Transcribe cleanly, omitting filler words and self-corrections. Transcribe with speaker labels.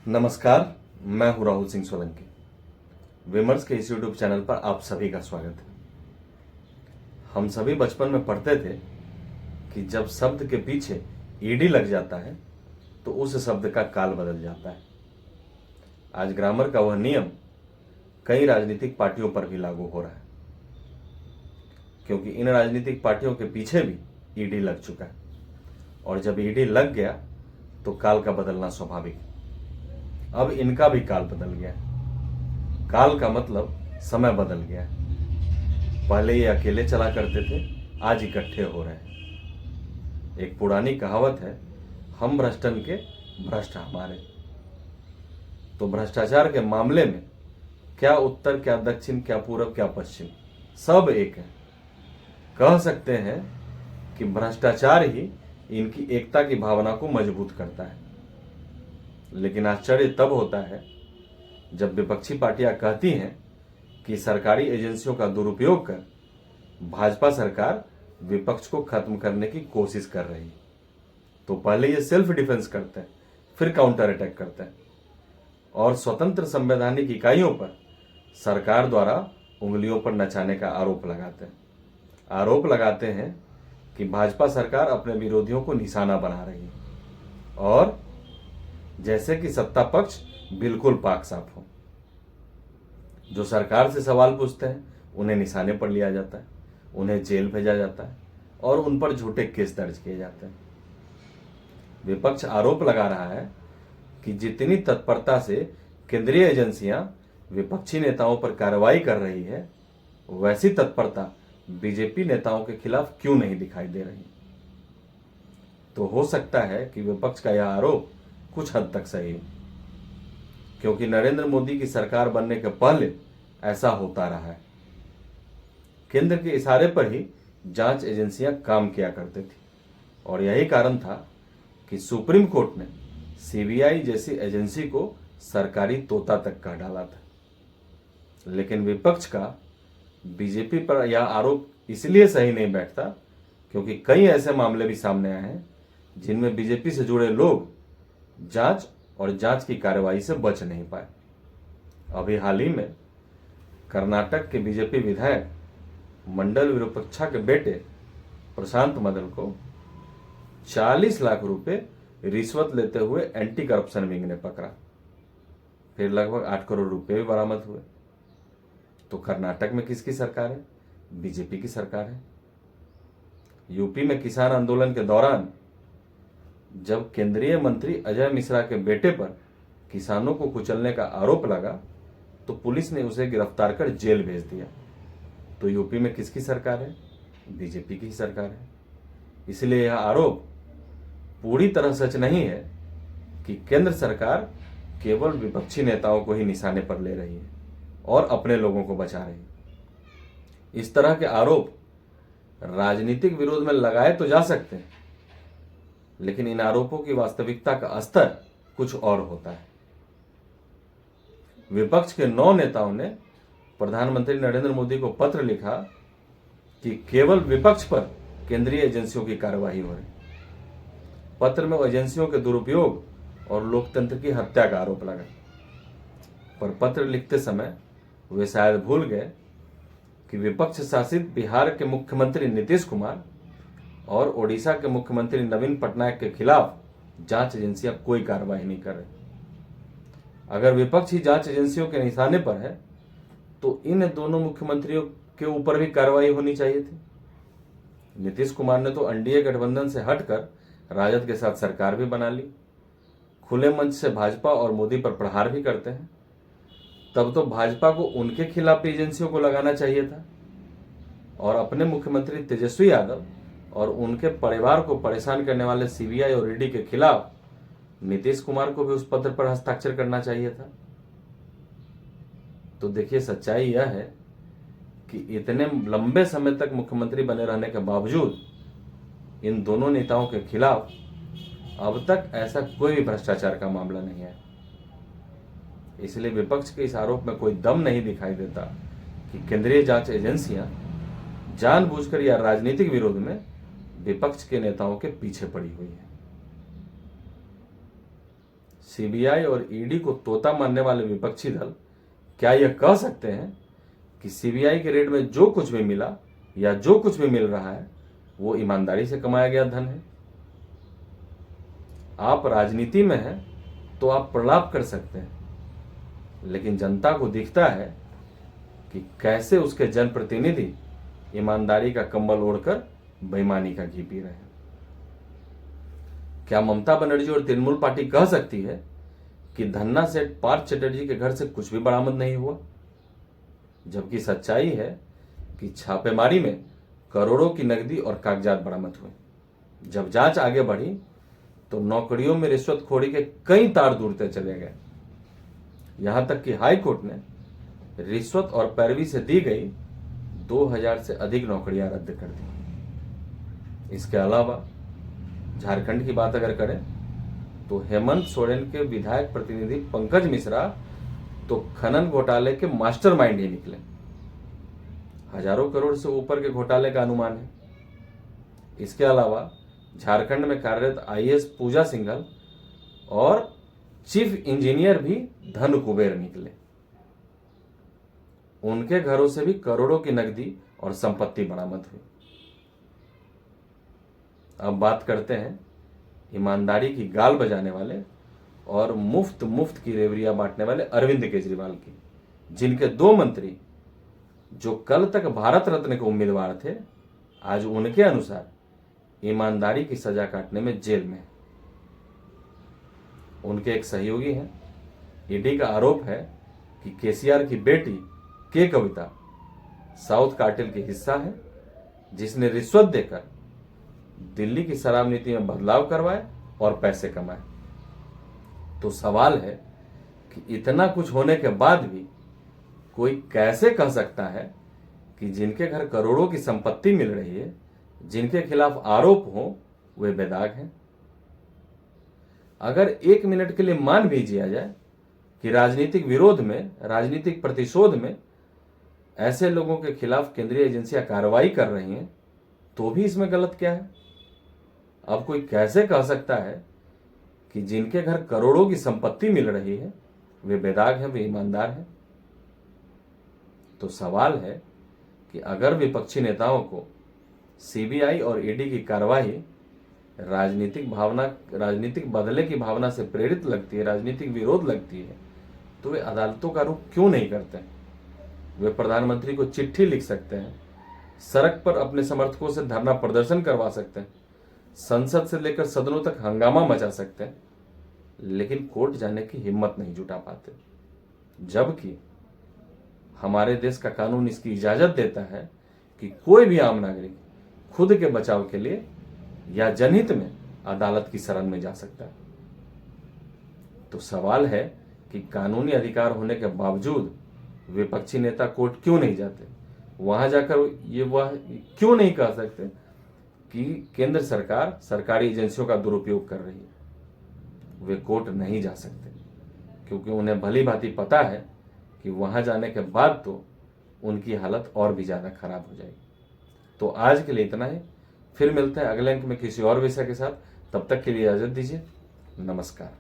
Speaker 1: नमस्कार, मैं हूं राहुल सिंह सोलंकी। विमर्श के इस यूट्यूब चैनल पर आप सभी का स्वागत है। हम सभी बचपन में पढ़ते थे कि जब शब्द के पीछे ईडी लग जाता है तो उस शब्द का काल बदल जाता है। आज ग्रामर का वह नियम कई राजनीतिक पार्टियों पर भी लागू हो रहा है, क्योंकि इन राजनीतिक पार्टियों के पीछे भी ईडी लग चुका है, और जब ईडी लग गया तो काल का बदलना स्वाभाविक है। अब इनका भी काल बदल गया है। काल का मतलब समय बदल गया है। पहले ये अकेले चला करते थे, आज इकट्ठे हो रहे हैं। एक पुरानी कहावत है, हम भ्रष्टन के भ्रष्ट हमारे। तो भ्रष्टाचार के मामले में क्या उत्तर, क्या दक्षिण, क्या पूरब, क्या पश्चिम, सब एक है। कह सकते हैं कि भ्रष्टाचार ही इनकी एकता की भावना को मजबूत करता है। लेकिन आश्चर्य तब होता है जब विपक्षी पार्टियां कहती हैं कि सरकारी एजेंसियों का दुरुपयोग कर भाजपा सरकार विपक्ष को खत्म करने की कोशिश कर रही है। तो पहले ये सेल्फ डिफेंस करते हैं, फिर काउंटर अटैक करते हैं, और स्वतंत्र संवैधानिक इकाइयों पर सरकार द्वारा उंगलियों पर नचाने का आरोप लगाते हैं। आरोप लगाते हैं कि भाजपा सरकार अपने विरोधियों को निशाना बना रही है, और जैसे कि सत्ता पक्ष बिल्कुल पाक साफ हो। जो सरकार से सवाल पूछते हैं उन्हें निशाने पर लिया जाता है, उन्हें जेल भेजा जाता है, और उन पर झूठे केस दर्ज किए जाते हैं। विपक्ष आरोप लगा रहा है कि जितनी तत्परता से केंद्रीय एजेंसियां विपक्षी नेताओं पर कार्रवाई कर रही है, वैसी तत्परता बीजेपी नेताओं के खिलाफ क्यों नहीं दिखाई दे रही। तो हो सकता है कि विपक्ष का यह आरोप कुछ हद तक सही है, क्योंकि नरेंद्र मोदी की सरकार बनने के पहले ऐसा होता रहा है। केंद्र के इशारे पर ही जांच एजेंसियां काम किया करती थी, और यही कारण था कि सुप्रीम कोर्ट ने सीबीआई जैसी एजेंसी को सरकारी तोता तक कह डाला था। लेकिन विपक्ष का बीजेपी पर यह आरोप इसलिए सही नहीं बैठता क्योंकि कई ऐसे मामले भी सामने आए हैं जिनमें बीजेपी से जुड़े लोग जांच और जांच की कार्रवाई से बच नहीं पाए। अभी हाल ही में कर्नाटक के बीजेपी विधायक मंडल विरूपाक्षा के बेटे प्रशांत मदन को 40 लाख रुपए रिश्वत लेते हुए एंटी करप्शन विंग ने पकड़ा। फिर लगभग 8 करोड़ रुपए भी बरामद हुए। तो कर्नाटक में किसकी सरकार है? बीजेपी की सरकार है। यूपी में किसान आंदोलन के दौरान जब केंद्रीय मंत्री अजय मिश्रा के बेटे पर किसानों को कुचलने का आरोप लगा तो पुलिस ने उसे गिरफ्तार कर जेल भेज दिया। तो यूपी में किसकी सरकार है? बीजेपी की सरकार है। इसलिए यह आरोप पूरी तरह सच नहीं है कि केंद्र सरकार केवल विपक्षी नेताओं को ही निशाने पर ले रही है और अपने लोगों को बचा रही है। इस तरह के आरोप राजनीतिक विरोध में लगाए तो जा सकते हैं, लेकिन इन आरोपों की वास्तविकता का स्तर कुछ और होता है। विपक्ष के 9 नेताओं ने प्रधानमंत्री नरेंद्र मोदी को पत्र लिखा कि केवल विपक्ष पर केंद्रीय एजेंसियों की कार्रवाई हो रही। पत्र में वो एजेंसियों के दुरुपयोग और लोकतंत्र की हत्या का आरोप लगा। पर पत्र लिखते समय वे शायद भूल गए कि विपक्ष शासित बिहार के मुख्यमंत्री नीतीश कुमार और ओडिशा के मुख्यमंत्री नवीन पटनायक के खिलाफ जांच एजेंसियां कोई कार्रवाई नहीं कर रही। अगर विपक्ष ही जांच एजेंसियों के निशाने पर है तो इन दोनों मुख्यमंत्रियों के ऊपर भी कार्रवाई होनी चाहिए थी। नीतीश कुमार ने तो एनडीए गठबंधन से हटकर राजद के साथ सरकार भी बना ली, खुले मंच से भाजपा और मोदी पर प्रहार भी करते हैं। तब तो भाजपा को उनके खिलाफ एजेंसियों को लगाना चाहिए था, और अपने मुख्यमंत्री तेजस्वी यादव और उनके परिवार को परेशान करने वाले सीबीआई और ईडी के खिलाफ नीतीश कुमार को भी उस पत्र पर हस्ताक्षर करना चाहिए था। तो देखिए, सच्चाई यह है कि इतने लंबे समय तक मुख्यमंत्री बने रहने के बावजूद इन दोनों नेताओं के खिलाफ अब तक ऐसा कोई भी भ्रष्टाचार का मामला नहीं है। इसलिए विपक्ष के इस आरोप में कोई दम नहीं दिखाई देता कि केंद्रीय जांच एजेंसियां जानबूझकर या राजनीतिक विरोध में विपक्ष के नेताओं के पीछे पड़ी हुई है। सीबीआई और ईडी को तोता मानने वाले विपक्षी दल क्या यह कह सकते हैं कि सीबीआई के रेड में जो कुछ भी मिला या जो कुछ भी मिल रहा है वो ईमानदारी से कमाया गया धन है? आप राजनीति में हैं तो आप प्रलाप कर सकते हैं, लेकिन जनता को दिखता है कि कैसे उसके जनप्रतिनिधि ईमानदारी का कंबल ओढ़कर बेईमानी का घी पी रहे हैं। क्या ममता बनर्जी और तृणमूल पार्टी कह सकती है कि धन्ना सेठ पार्थ चटर्जी के घर से कुछ भी बरामद नहीं हुआ, जबकि सच्चाई है कि छापेमारी में करोड़ों की नकदी और कागजात बरामद हुए। जब जांच आगे बढ़ी तो नौकरियों में रिश्वतखोरी के कई तार दूरते चले गए। यहां तक कि हाई कोर्ट ने रिश्वत और पैरवी से दी गई 2000 से अधिक नौकरियां रद्द कर दी। इसके अलावा झारखंड की बात अगर करें तो हेमंत सोरेन के विधायक प्रतिनिधि पंकज मिश्रा तो खनन घोटाले के मास्टरमाइंड ही निकले। हजारों करोड़ से ऊपर के घोटाले का अनुमान है। इसके अलावा झारखंड में कार्यरत आईएएस पूजा सिंघल और चीफ इंजीनियर भी धन कुबेर निकले। उनके घरों से भी करोड़ों की नकदी और संपत्ति बरामद हुई। अब बात करते हैं ईमानदारी की गाल बजाने वाले और मुफ्त की रेवड़ियां बांटने वाले अरविंद केजरीवाल की, जिनके 2 मंत्री जो कल तक भारत रत्न के उम्मीदवार थे आज उनके अनुसार ईमानदारी की सजा काटने में जेल में। उनके एक सहयोगी हैं। ईडी का आरोप है कि केसीआर की बेटी के कविता साउथ कार्टेल की हिस्सा है, जिसने रिश्वत देकर दिल्ली की शराब नीति में बदलाव करवाए और पैसे कमाए। तो सवाल है कि इतना कुछ होने के बाद भी कोई कैसे कह सकता है कि जिनके घर करोड़ों की संपत्ति मिल रही है, जिनके खिलाफ आरोप हो, वे बेदाग हैं? अगर 1 मिनट के लिए मान भी लिया जाए कि राजनीतिक विरोध में, राजनीतिक प्रतिशोध में ऐसे लोगों के खिलाफ केंद्रीय एजेंसियां कार्रवाई कर रही हैं, तो भी इसमें गलत क्या है? अब कोई कैसे कह सकता है कि जिनके घर करोड़ों की संपत्ति मिल रही है वे बेदाग हैं, वे ईमानदार हैं? तो सवाल है कि अगर विपक्षी नेताओं को सीबीआई और ईडी की कार्रवाई राजनीतिक बदले की भावना से प्रेरित लगती है, राजनीतिक विरोध लगती है, तो वे अदालतों का रुख क्यों नहीं करते? वे प्रधानमंत्री को चिट्ठी लिख सकते हैं, सड़क पर अपने समर्थकों से धरना प्रदर्शन करवा सकते हैं, संसद से लेकर सदनों तक हंगामा मचा सकते हैं, लेकिन कोर्ट जाने की हिम्मत नहीं जुटा पाते। जबकि हमारे देश का कानून इसकी इजाजत देता है कि कोई भी आम नागरिक खुद के बचाव के लिए या जनहित में अदालत की शरण में जा सकता है। तो सवाल है कि कानूनी अधिकार होने के बावजूद विपक्षी नेता कोर्ट क्यों नहीं जाते? वहां जाकर वह क्यों नहीं कह सकते कि केंद्र सरकार सरकारी एजेंसियों का दुरुपयोग कर रही है? वे कोर्ट नहीं जा सकते क्योंकि उन्हें भली भांति पता है कि वहां जाने के बाद तो उनकी हालत और भी ज्यादा खराब हो जाएगी। तो आज के लिए इतना ही। फिर मिलते हैं अगले अंक में किसी और विषय के साथ। तब तक के लिए इजाजत दीजिए। नमस्कार।